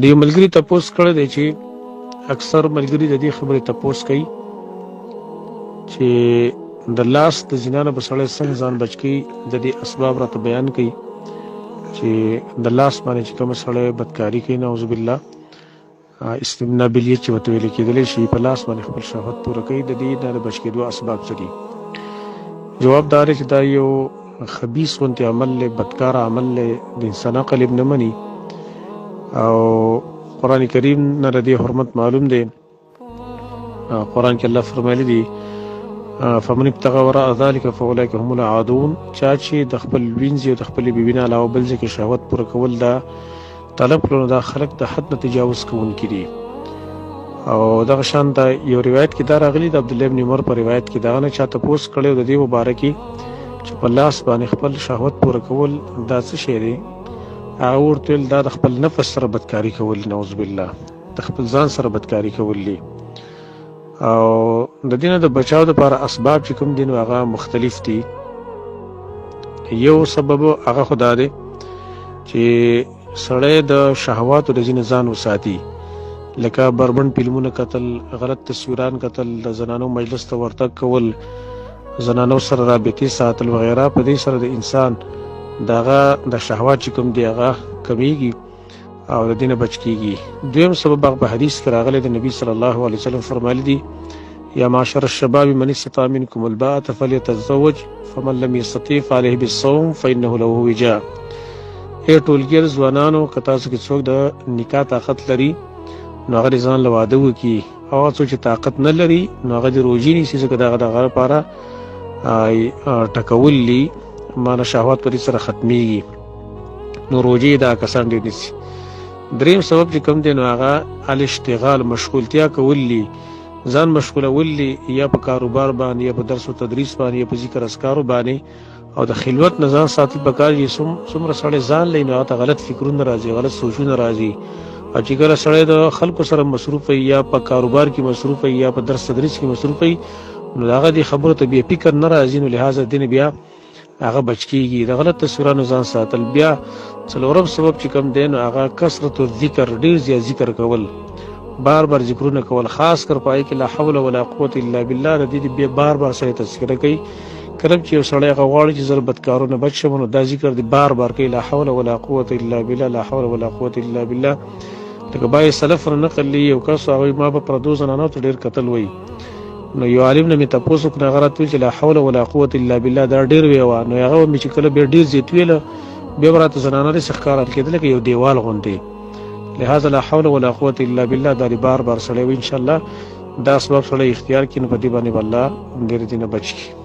د یو ملګري تپوس کړی دی چې اکثر ملګري د دې خبرې تپوس کوي چې د لاس د زنا نه به سړی څنګه ځان بچ کړي. د دې اسباب راته بیان کوي چې د لاس باندې چې کوم سړی بدکاري کوي، نعوذ بالله، استمنا بالید چې ورته ویل کېدلی شي، په لاس باندې خپل شهوت پوره کوي، د دې نه د بچ کېدو اسباب څه دي؟ جواب دا دی چې دا یو خبیث غوندې عمل دی، بدکار عمل دی، د انسان عقل یې نه مني او قرآن کریم نه د دې حرمت معلوم دی. قرآن کې الله فرمایلی دی فمن ابتغى وراء ذلك فاولئك هم العادون. چا چې د خپل وینځي او د خپلې بیبي نه علاوه بل ځای کې شهوت پوره کول دا طلب کړو، نو دا خلک د حد نه تجاوز کوونکي دي. او دغه شان د یو روایت کې دا راغلي د عبدالله بن عمر په روایت کې دغه نه چا تپوس کړی د دې مبارکي چې په لاس باندې خپل شهوت پوره کول دا څه شی دی؟ هغه ورته ویل دا د خپل نفس سره بدکاري کول، نعوذ بالله، د خپل ځان سره بدکاري کول دي. او د دې نه د بچاو دپاره اسباب چې کوم دي نو هغه مختلف دي. یو سبب هغه خو دا دی چې سړی د شهواتو د ځینې ځان وساتي، لکه بربند فلمونه کتل، غلط تصویران کتل، د زنانو مجلس ته ورتګ کول، زنانو سره رابطې ساتل وغیره. په دې سره د انسان دغه د شهوات چې کوم دی هغه کمیږي او د دې نه بچ کیږي. دویم سبب هغه په حدیث کې راغلی د نبي صلی الله علیه وسلم فرمایلی دي یا معشر الشباب من استطاع منکم الباءة فلیتزوج فمن لم یستطع فعلیه بالصوم فانه له وجاء. ای ټولګیر ځوانانو، که تاسو کې څوک د نکاح طاقت لري نو هغه د ځان له واده وکړي، او هغه څوک چې طاقت نه لري نو هغه د روژې نیسي، ځکه دغه لپاره ټکول دي، معنی شهوات په دې سره ختمیږي، نو روژې دا کسان ډېر نیسي. دریم سبب چې کوم دی نو هغه الاشتغال، مشغولتیا کول دي، ځان مشغولول دي، یا په کاروبار باندې، یا په درس او تدریس باندې، یا په ذکر اذکارو باندې، او د خلوت نه ځان ساتل پکار دي. څومره سړی ځان لري نو هغه ته غلط فکرونه راځي، غلط سوچونه راځي. او چې کله سړی د خلکو سره مصروف وي، یا په کاروبار کې مصروف وي، یا په درس تدریس کې مصروف وي، نو هغه دې خبرو ته بیا فکر نه راځي، نو لہذا دین بیا هغه بچ کیږي. د غلط تصویرانو ځان ساتل. بیا څلورم سبب چې کوم دی نو هغه کثرت الذکر، ډیر زیات ذکر کول، بار بار ذکرونه کول، خاص کر پای کې لا حول ولا قوت الا بالله د دې بیا بار بار سره تذکره کوي. کله چې یو سړی هغه غواړي چې زه له بدکارونو بچ شم نو دا ذکر دی بار بار کوي، لا حول ولا قوت الا بالله، لا حول ولا قوت الا بالله. لکه باید سلف نقل لی یو کس هغوی ما په پردو زنانو ته ډېر کتل وی، نو یو عالم نه مې تپوس وکړ، هغه راته ویل چې لا حول ولا قوت الا بالله دا ډېر ویوه. نو هغه مې چې کله بیا ډېر زیات ویله بیا به راته زنانه داسې ښکاره کېدل لکه یو دیوال غوندې. لہذا لا حول ولا قوت الا بالله دا دې بار بار سړی وي، انشاءالله دا اسباب سړی اختیار کړي نو په دې باندې به الله ډېر دې نه بچ کړي.